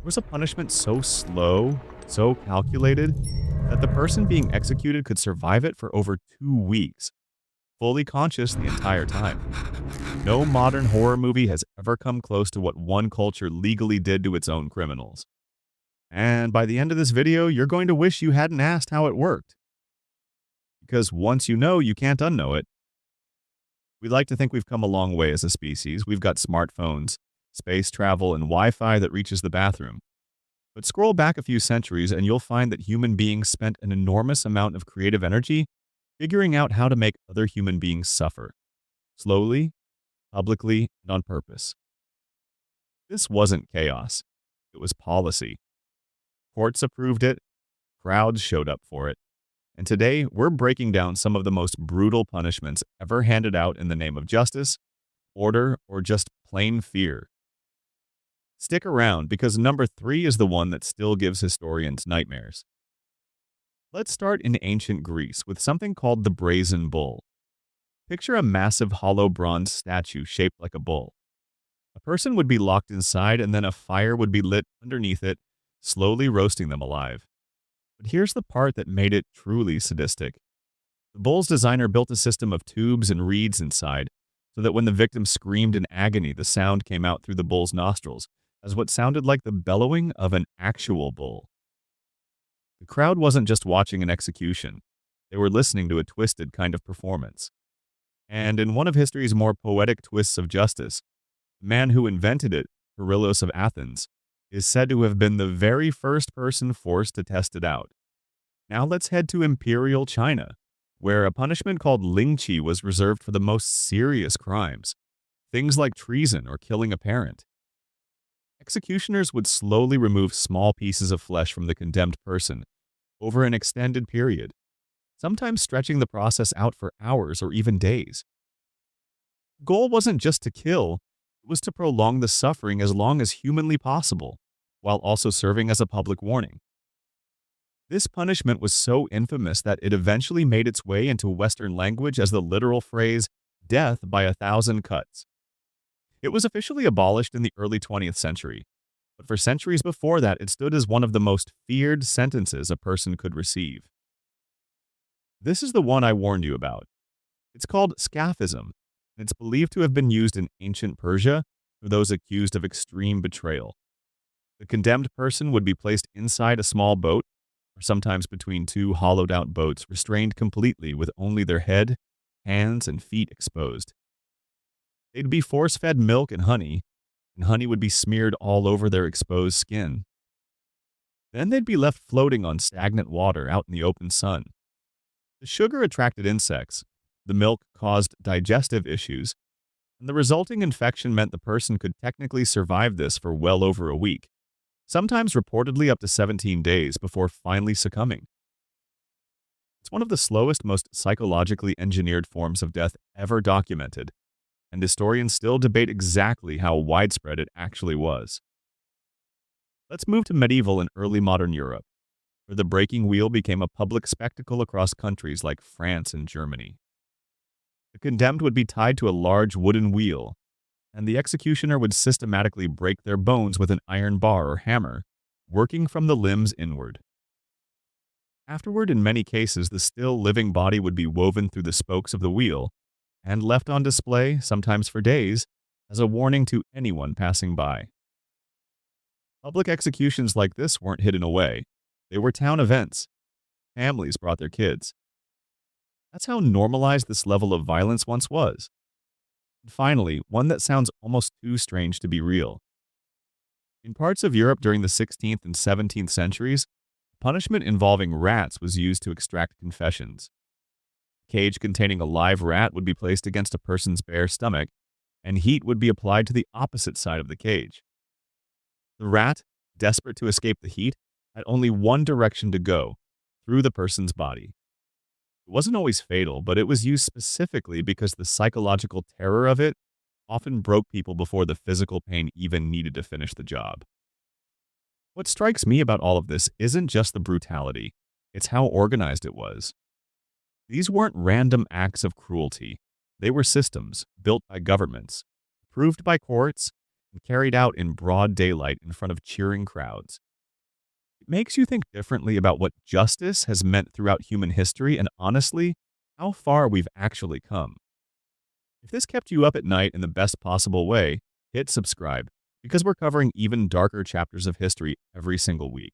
Was a punishment so slow, so calculated, that the person being executed could survive it for over 2 weeks, fully conscious the entire time. No modern horror movie has ever come close to what one culture legally did to its own criminals. And by the end of this video, you're going to wish you hadn't asked how it worked. Because once you know, you can't unknow it. We like to think we've come a long way as a species. We've got smartphones, space travel, and Wi Fi that reaches the bathroom. But scroll back a few centuries and you'll find that human beings spent an enormous amount of creative energy figuring out how to make other human beings suffer. Slowly, publicly, and on purpose. This wasn't chaos. It was policy. Courts approved it, crowds showed up for it, and today we're breaking down some of the most brutal punishments ever handed out in the name of justice, order, or just plain fear. Stick around because number 3 is the one that still gives historians nightmares. Let's start in ancient Greece with something called the brazen bull. Picture a massive hollow bronze statue shaped like a bull. A person would be locked inside and then a fire would be lit underneath it, slowly roasting them alive. But here's the part that made it truly sadistic. The bull's designer built a system of tubes and reeds inside, so that when the victim screamed in agony, the sound came out through the bull's nostrils as what sounded like the bellowing of an actual bull. The crowd wasn't just watching an execution. They were listening to a twisted kind of performance. And in one of history's more poetic twists of justice, the man who invented it, Cruelest of Athens, is said to have been the very first person forced to test it out. Now let's head to Imperial China, where a punishment called lingqi was reserved for the most serious crimes, things like treason or killing a parent. Executioners would slowly remove small pieces of flesh from the condemned person over an extended period, sometimes stretching the process out for hours or even days. The goal wasn't just to kill, it was to prolong the suffering as long as humanly possible, while also serving as a public warning. This punishment was so infamous that it eventually made its way into Western language as the literal phrase, death by 1,000 cuts. It was officially abolished in the early 20th century, but for centuries before that, it stood as one of the most feared sentences a person could receive. This is the one I warned you about. It's called scaphism, and it's believed to have been used in ancient Persia for those accused of extreme betrayal. The condemned person would be placed inside a small boat, or sometimes between two hollowed-out boats, restrained completely with only their head, hands, and feet exposed. They'd be force-fed milk and honey would be smeared all over their exposed skin. Then they'd be left floating on stagnant water out in the open sun. The sugar attracted insects, the milk caused digestive issues, and the resulting infection meant the person could technically survive this for well over a week, sometimes reportedly up to 17 days before finally succumbing. It's one of the slowest, most psychologically engineered forms of death ever documented, and historians still debate exactly how widespread it actually was. Let's move to medieval and early modern Europe, where the breaking wheel became a public spectacle across countries like France and Germany. The condemned would be tied to a large wooden wheel, and the executioner would systematically break their bones with an iron bar or hammer, working from the limbs inward. Afterward, in many cases, the still living body would be woven through the spokes of the wheel and left on display, sometimes for days, as a warning to anyone passing by. Public executions like this weren't hidden away. They were town events. Families brought their kids. That's how normalized this level of violence once was. And finally, one that sounds almost too strange to be real. In parts of Europe during the 16th and 17th centuries, punishment involving rats was used to extract confessions. A cage containing a live rat would be placed against a person's bare stomach, and heat would be applied to the opposite side of the cage. The rat, desperate to escape the heat, had only one direction to go, through the person's body. It wasn't always fatal, but it was used specifically because the psychological terror of it often broke people before the physical pain even needed to finish the job. What strikes me about all of this isn't just the brutality, it's how organized it was. These weren't random acts of cruelty. They were systems built by governments, approved by courts, and carried out in broad daylight in front of cheering crowds. It makes you think differently about what justice has meant throughout human history and honestly, how far we've actually come. If this kept you up at night in the best possible way, hit subscribe because we're covering even darker chapters of history every single week.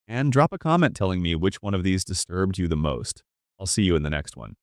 And drop a comment telling me which one of these disturbed you the most. I'll see you in the next one.